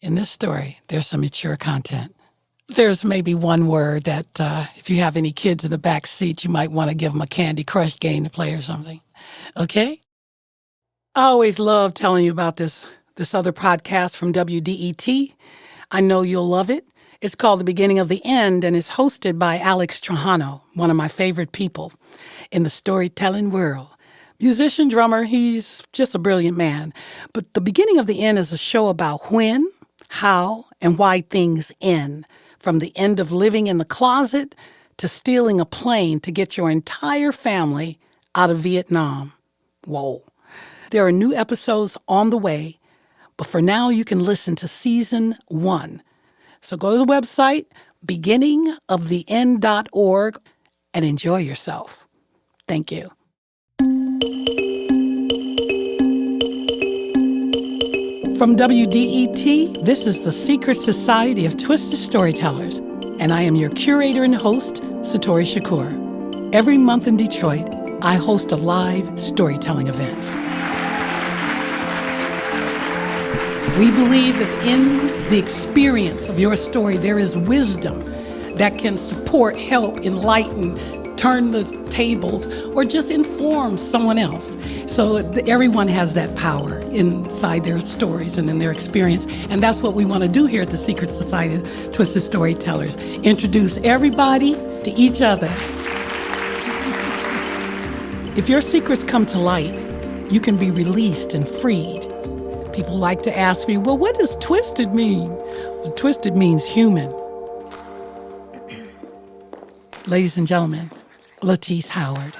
In this story, there's some mature content. There's maybe one word that if you have any kids in the back seat, you might want to give them a Candy Crush game to play or something. Okay? I always love telling you about this other podcast from WDET. I know you'll love it. It's called The Beginning of the End, and it's hosted by Alex Trajano, one of my favorite people in the storytelling world. Musician, drummer, he's just a brilliant man. But The Beginning of the End is a show about when, how, and why things end. From the end of living in the closet to stealing a plane to get your entire family out of Vietnam. Whoa. There are new episodes on the way, but for now you can listen to season 1. So go to the website, beginningoftheend.org, and enjoy yourself. Thank you. From WDET, this is the Secret Society of Twisted Storytellers, and I am your curator and host, Satori Shakur. Every month in Detroit, I host a live storytelling event. We believe that in the experience of your story, there is wisdom that can support, help, enlighten, turn the tables, or just inform someone else. So everyone has that power inside their stories and in their experience. And that's what we want to do here at the Secret Society of Twisted Storytellers. Introduce everybody to each other. If your secrets come to light, you can be released and freed. People like to ask me, well, what does twisted mean? Well, twisted means human. Ladies and gentlemen, Latisse Howard.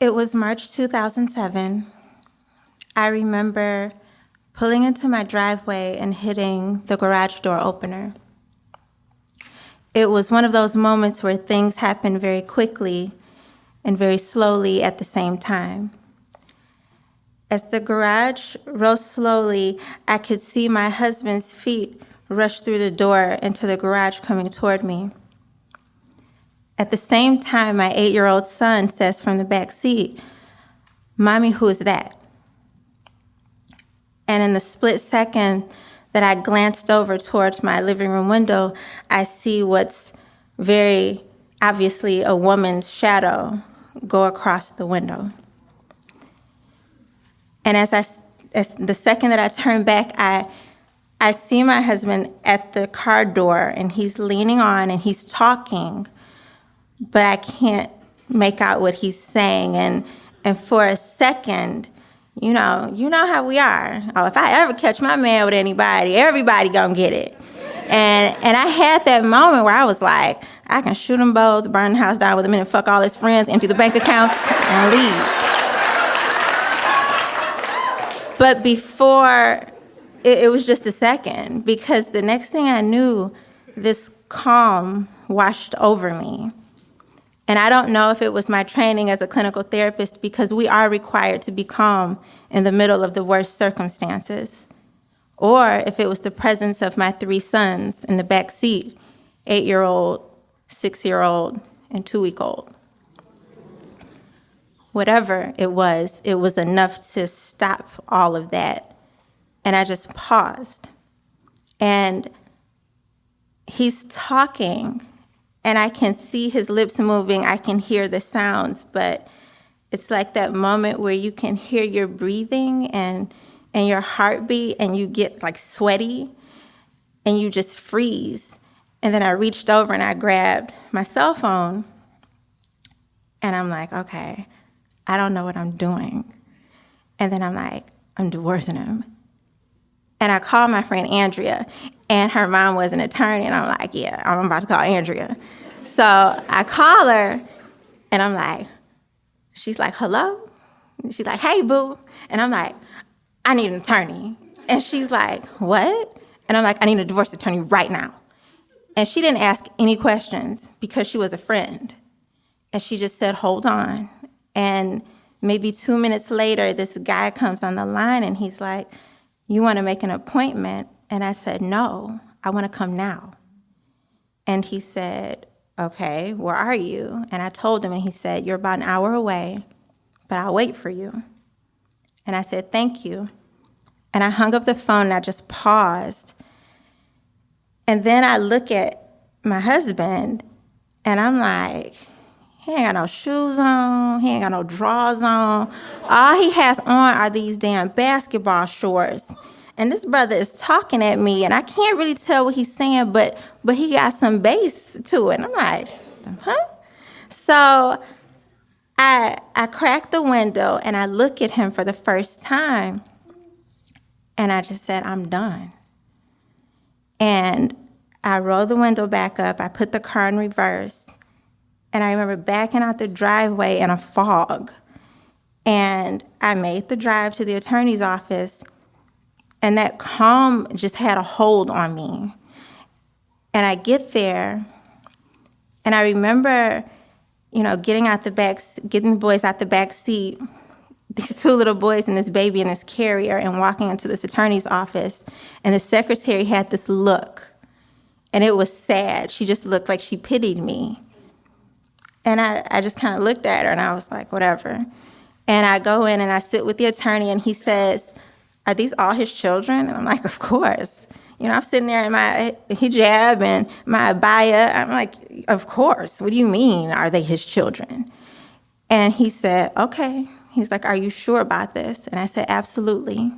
It was March 2007. I remember pulling into my driveway and hitting the garage door opener. It was one of those moments where things happen very quickly and very slowly at the same time. As the garage rose slowly, I could see my husband's feet rush through the door into the garage coming toward me. At the same time, my 8-year-old son says from the back seat, "Mommy, who is that?" And in the split second that I glanced over towards my living room window, I see what's very obviously a woman's shadow go across the window. And as the second that I turn back, I see my husband at the car door, and he's leaning on and he's talking, but I can't make out what he's saying. And for a second, you know how we are. Oh, if I ever catch my man with anybody, everybody gonna get it. And I had that moment where I was like, I can shoot them both, burn the house down with him, and fuck all his friends, empty the bank accounts, and leave. But before, it was just a second, because the next thing I knew, this calm washed over me. And I don't know if it was my training as a clinical therapist, because we are required to be calm in the middle of the worst circumstances, or if it was the presence of my 3 sons in the back seat, 8-year-old, 6-year-old, and 2-week-old. Whatever it was enough to stop all of that. And I just paused. And he's talking, and I can see his lips moving, I can hear the sounds, but it's like that moment where you can hear your breathing and your heartbeat, and you get like sweaty, and you just freeze. And then I reached over and I grabbed my cell phone, and I'm like, okay, I don't know what I'm doing. And then I'm like, I'm divorcing him. And I called my friend Andrea, and her mom was an attorney, and I'm like, yeah, I'm about to call Andrea. So I call her, and I'm like, she's like, hello? She's like, hey, boo. And I'm like, I need an attorney. And she's like, what? And I'm like, I need a divorce attorney right now. And she didn't ask any questions because she was a friend. And she just said, hold on. And maybe 2 minutes later, this guy comes on the line, and he's like, you want to make an appointment? And I said, no, I want to come now. And he said, okay, where are you? And I told him, and he said, you're about an hour away, but I'll wait for you. And I said, thank you. And I hung up the phone and I just paused. And then I look at my husband and I'm like, he ain't got no shoes on. He ain't got no drawers on. All he has on are these damn basketball shorts. And this brother is talking at me, and I can't really tell what he's saying, but he got some bass to it. And I'm like, huh? So I crack the window, and I look at him for the first time, and I just said, I'm done. And I roll the window back up. I put the car in reverse. And I remember backing out the driveway in a fog. And I made the drive to the attorney's office, and that calm just had a hold on me. And I get there, and I remember, getting the boys out the back seat, these two little boys and this baby in this carrier, and walking into this attorney's office. And the secretary had this look, and it was sad. She just looked like she pitied me. And I just kind of looked at her, and I was like, whatever. And I go in, and I sit with the attorney, and he says, are these all his children? And I'm like, of course. I'm sitting there in my hijab and my abaya. I'm like, of course. What do you mean, are they his children? And he said, okay. He's like, are you sure about this? And I said, absolutely.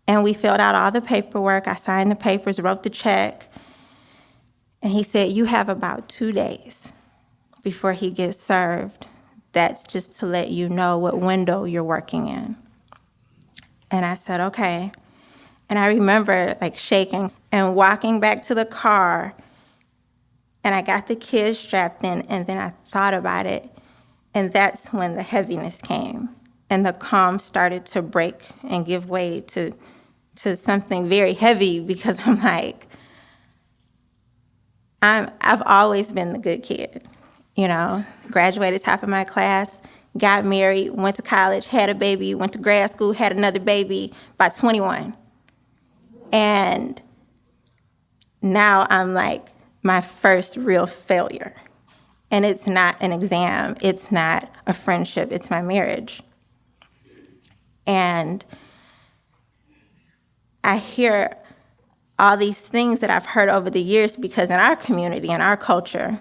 And we filled out all the paperwork. I signed the papers, wrote the check. And he said, you have about 2 days before he gets served. That's just to let you know what window you're working in. And I said, okay. And I remember shaking and walking back to the car, and I got the kids strapped in, and then I thought about it, and that's when the heaviness came, and the calm started to break and give way to something very heavy, because I'm like, I've always been the good kid, graduated top of my class, got married, went to college, had a baby, went to grad school, had another baby by 21. And now I'm like my first real failure. And it's not an exam, it's not a friendship, it's my marriage. And I hear all these things that I've heard over the years, because in our community, in our culture,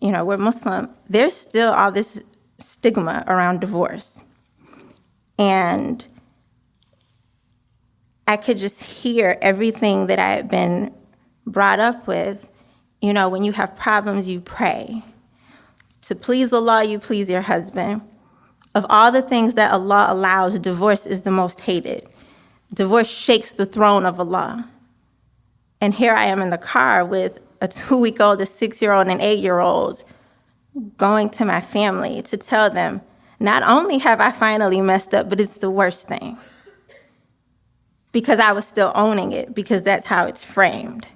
we're Muslim, there's still all this stigma around divorce. And I could just hear everything that I had been brought up with. When you have problems, you pray. To please Allah, you please your husband. Of all the things that Allah allows, divorce is the most hated. Divorce shakes the throne of Allah. And here I am in the car with a 2-week-old, a 6-year-old, and an 8-year-old, going to my family to tell them, not only have I finally messed up, but it's the worst thing. Because I was still owning it, because that's how it's framed.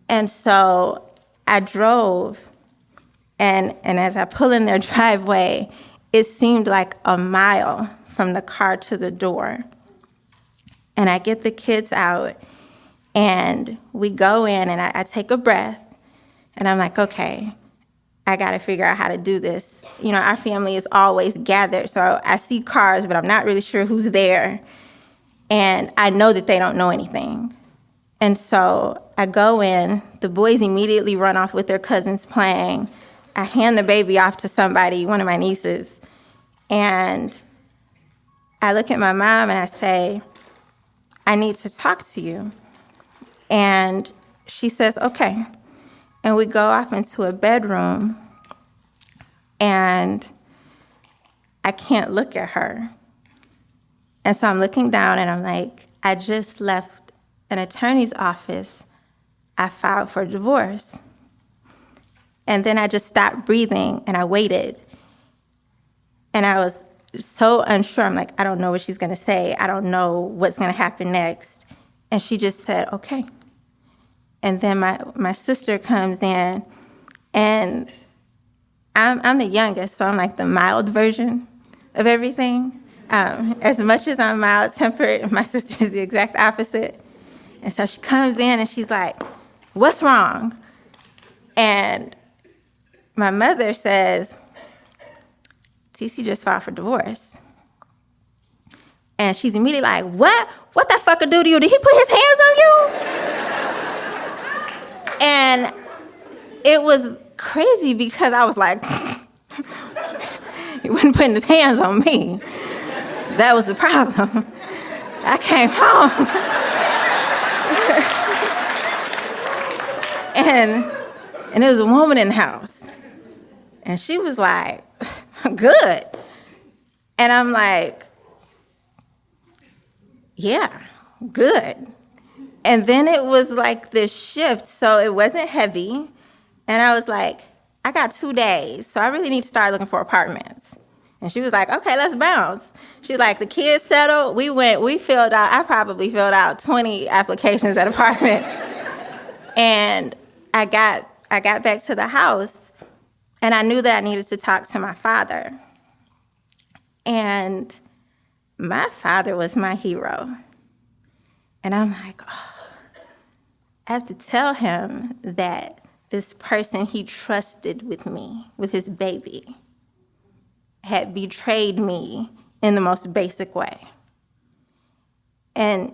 And so I drove, and as I pull in their driveway, it seemed like a mile from the car to the door. And I get the kids out, and we go in, and I take a breath, and I'm like, okay, I got to figure out how to do this. Our family is always gathered, so I see cars, but I'm not really sure who's there. And I know that they don't know anything. And so I go in, the boys immediately run off with their cousins playing. I hand the baby off to somebody, one of my nieces, and I look at my mom and I say, I need to talk to you. And she says, okay. And we go off into a bedroom, and I can't look at her. And so I'm looking down, and I'm like, I just left an attorney's office. I filed for divorce. And then I just stopped breathing, and I waited. And I was so unsure. I'm like, I don't know what she's going to say. I don't know what's going to happen next. And she just said, okay. And then my sister comes in, and I'm the youngest, so I'm like the mild version of everything. As much as I'm mild-tempered, my sister is the exact opposite. And so she comes in, and she's like, what's wrong? And my mother says, TC just filed for divorce. And she's immediately like, what? What that fucker do to you? Did he put his hands on you? And it was crazy because I was like, he wasn't putting his hands on me. That was the problem. I came home. and there was a woman in the house. And she was like, good. And I'm like, yeah, good. And then it was like this shift, so it wasn't heavy. And I was like, I got 2 days, so I really need to start looking for apartments. And she was like, okay, let's bounce. She's like, the kids settled. We filled out, I probably filled out 20 applications at apartments. And I got back to the house, and I knew that I needed to talk to my father. And my father was my hero. And I'm like, oh, I have to tell him that this person he trusted with me, with his baby, had betrayed me in the most basic way. And,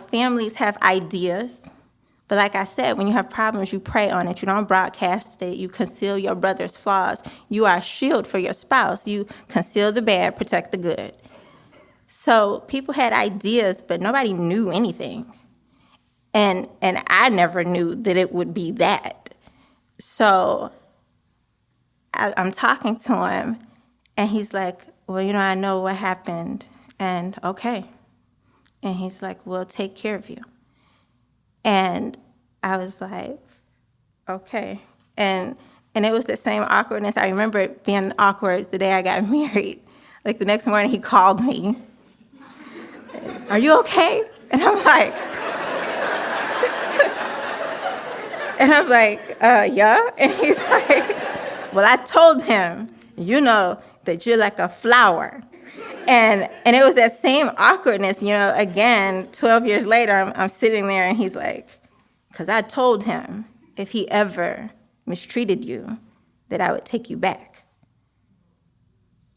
families have ideas. But like I said, when you have problems, you pray on it. You don't broadcast it. You conceal your brother's flaws. You are a shield for your spouse. You conceal the bad, protect the good. So people had ideas, but nobody knew anything. And I never knew that it would be that. So I'm talking to him, and he's like, well, I know what happened, and okay. And he's like, we'll take care of you. And I was like, okay. And it was the same awkwardness. I remember it being awkward the day I got married. Like the next morning he called me. Are you okay? And I'm like, yeah. And he's like, well, I told him, that you're like a flower. And it was that same awkwardness, again, 12 years later, I'm sitting there and he's like, because I told him if he ever mistreated you, that I would take you back.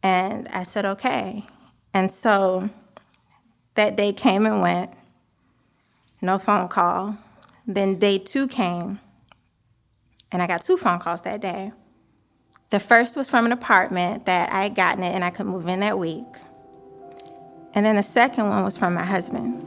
And I said, okay. And so that day came and went, no phone call. Then day 2 came, and I got 2 phone calls that day. The first was from an apartment that I had gotten it and I could move in that week. And then the second one was from my husband.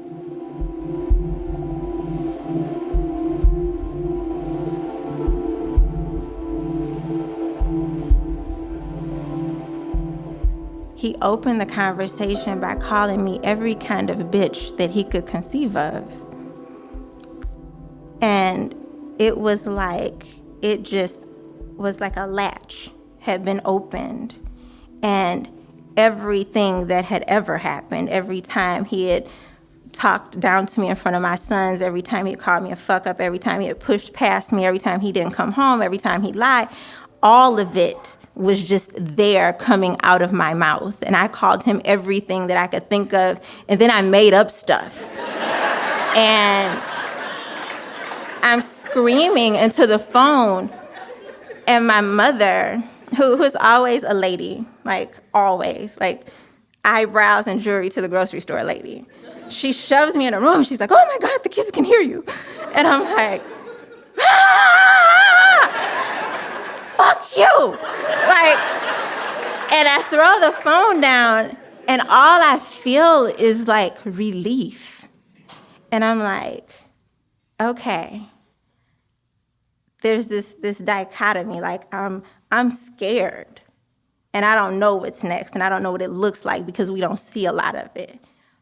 He opened the conversation by calling me every kind of bitch that he could conceive of. And it was like a latch had been opened. And everything that had ever happened, every time he had talked down to me in front of my sons, every time he called me a fuck up, every time he had pushed past me, every time he didn't come home, every time he lied, all of it was just there coming out of my mouth. And I called him everything that I could think of, and then I made up stuff. And I'm screaming into the phone, and my mother, who's always a lady, always, eyebrows and jewelry to the grocery store lady, she shoves me in a room, and she's like, oh my God, the kids can hear you. And I'm like, fuck you. And I throw the phone down, and all I feel is relief. And I'm like, okay. There's this dichotomy, I'm scared, and I don't know what's next, and I don't know what it looks like because we don't see a lot of it.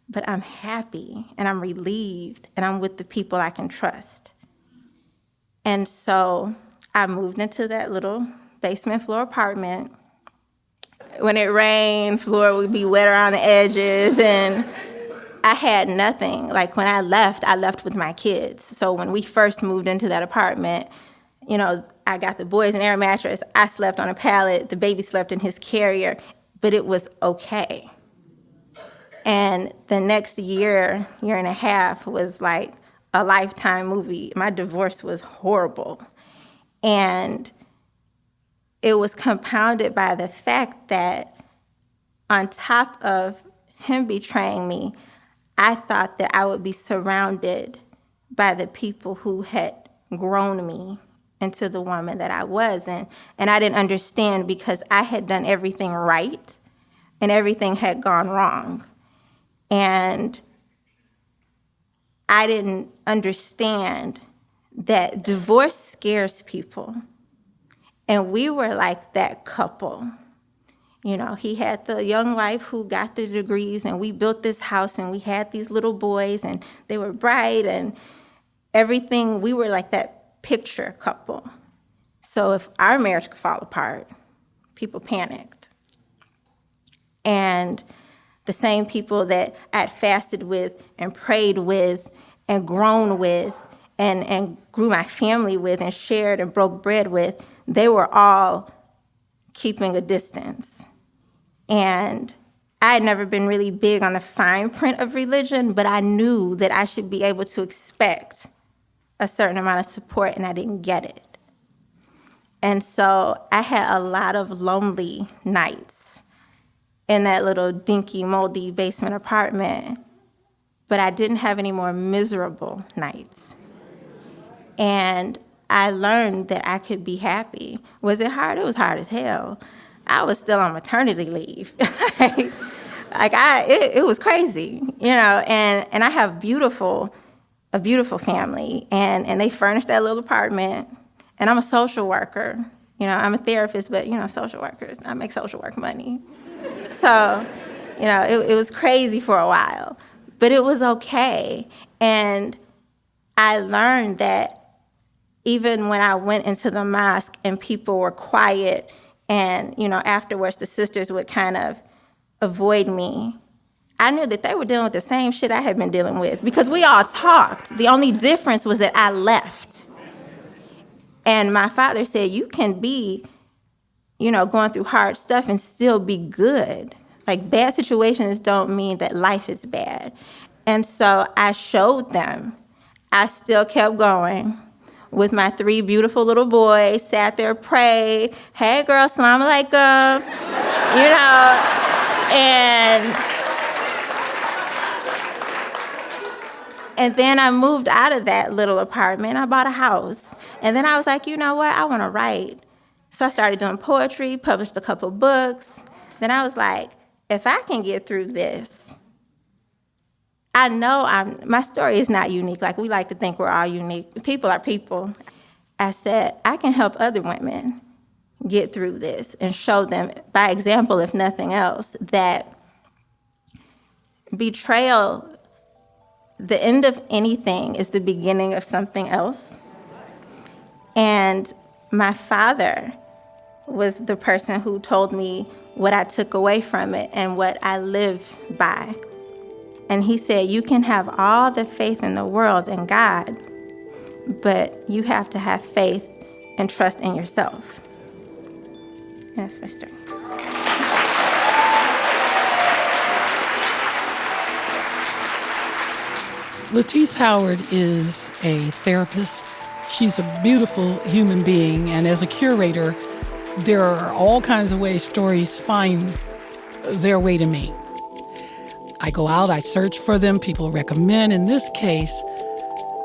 But I'm happy, and I'm relieved, and I'm with the people I can trust. And so I moved into that little basement floor apartment. When it rained, floor would be wet around the edges, and I had nothing. When I left with my kids. So when we first moved into that apartment, I got the boys an air mattress. I slept on a pallet. The baby slept in his carrier, but it was okay. And the next year and a half was like a Lifetime movie. My divorce was horrible. And it was compounded by the fact that on top of him betraying me, I thought that I would be surrounded by the people who had grown me into the woman that I was. And I didn't understand because I had done everything right and everything had gone wrong. And I didn't understand that divorce scares people. And we were like that couple. You know, he had the young wife who got the degrees, and we built this house, and we had these little boys, and they were bright, and everything. We were like that picture couple. So if our marriage could fall apart, people panicked. And the same people that I'd fasted with and prayed with and grown with and grew my family with and shared and broke bread with, they were all keeping a distance. And I had never been really big on the fine print of religion, but I knew that I should be able to expect a certain amount of support, and I didn't get it. And so I had a lot of lonely nights in that little dinky, moldy basement apartment, but I didn't have any more miserable nights. And I learned that I could be happy. Was it hard? It was hard as hell. I was still on maternity leave. It was crazy, you know, and I have a beautiful family, and they furnished that little apartment, and I'm a social worker. You know, I'm a therapist, but, you know, social workers, I make social work money. So, you know, it was crazy for a while, but it was okay. And I learned that even when I went into the mosque and people were quiet and, you know, afterwards the sisters would kind of avoid me, I knew that they were dealing with the same shit I had been dealing with because we all talked. The only difference was that I left. And my father said, you can be, you know, going through hard stuff and still be good. Like, bad situations don't mean that life is bad. And so I showed them. I still kept going with my 3 beautiful little boys, sat there, prayed, hey girl, salam alaikum, you know, and then I moved out of that little apartment. I bought a house. And then I was like, you know what? I want to write. So I started doing poetry, published a couple books. Then I was like, if I can get through this, I know my story is not unique. Like, we like to think we're all unique. People are people. I said, I can help other women get through this and show them, by example, if nothing else, that betrayal, the end of anything is the beginning of something else. And my father was the person who told me what I took away from it and what I live by. And he said, you can have all the faith in the world in God, but you have to have faith and trust in yourself. And that's my story. Latisse Howard is a therapist. She's a beautiful human being, and as a curator, there are all kinds of ways stories find their way to me. I go out, I search for them, people recommend. In this case,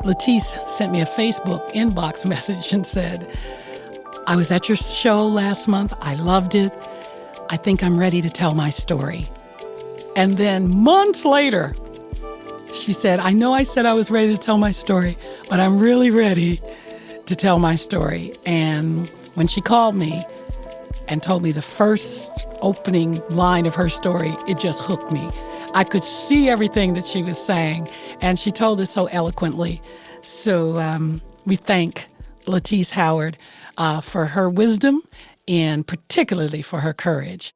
Latisse sent me a Facebook inbox message and said, I was at your show last month, I loved it, I think I'm ready to tell my story. And then months later, she said, I know I said I was ready to tell my story, but I'm really ready to tell my story. And when she called me and told me the first opening line of her story, it just hooked me. I could see everything that she was saying, and she told it so eloquently. So we thank Latisse Howard for her wisdom and particularly for her courage.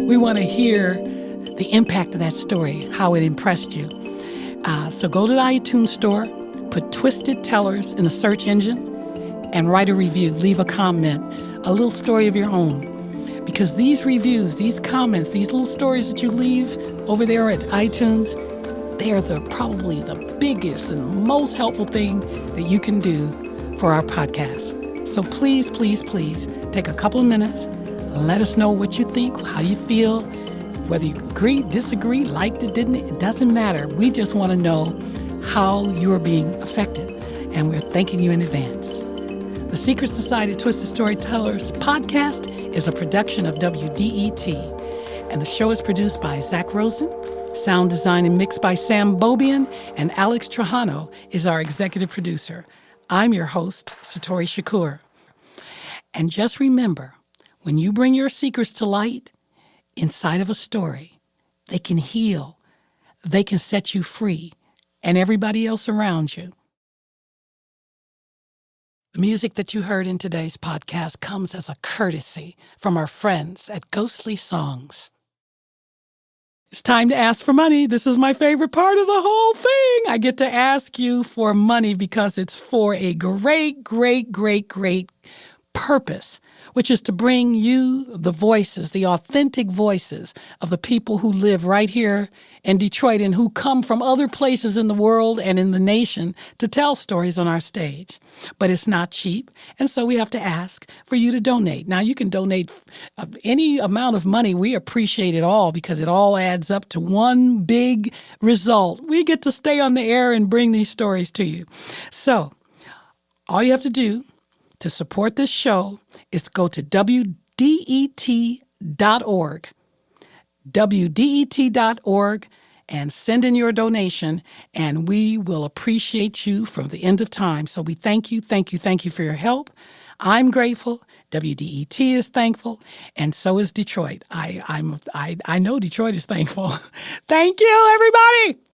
We want to hear the impact of that story, how it impressed you. So go to the iTunes store, put Twisted Tellers in the search engine, and write a review, leave a comment, a little story of your own. Because these reviews, these comments, these little stories that you leave over there at iTunes, they are probably the biggest and most helpful thing that you can do for our podcast. So please, please, please take a couple of minutes, Let us know what you think, how you feel, whether you agree, disagree, liked it, didn't it doesn't matter. We just want to know how you're being affected, and we're thanking you in advance. The Secret Society of Twisted Storytellers podcast is a production of WDET, and the show is produced by Zach Rosen, sound design and mixed by Sam Bobian, and Alex Trajano is our executive producer. I'm your host, Satori Shakur. And just remember, when you bring your secrets to light inside of a story, they can heal, they can set you free, and everybody else around you. The music that you heard in today's podcast comes as a courtesy from our friends at Ghostly Songs. It's time to ask for money. This is my favorite part of the whole thing. I get to ask you for money because it's for a great purpose, which is to bring you the voices, the authentic voices of the people who live right here in Detroit and who come from other places in the world and in the nation to tell stories on our stage. But it's not cheap, and so we have to ask for you to donate. Now, you can donate any amount of money. We appreciate it all because it all adds up to one big result. We get to stay on the air and bring these stories to you. So all you have to do to support this show is go to WDET.org, WDET.org, and send in your donation, and we will appreciate you from the end of time. So we thank you for your help. I'm grateful. WDET is thankful, and so is Detroit. I know Detroit is thankful. Thank you, everybody.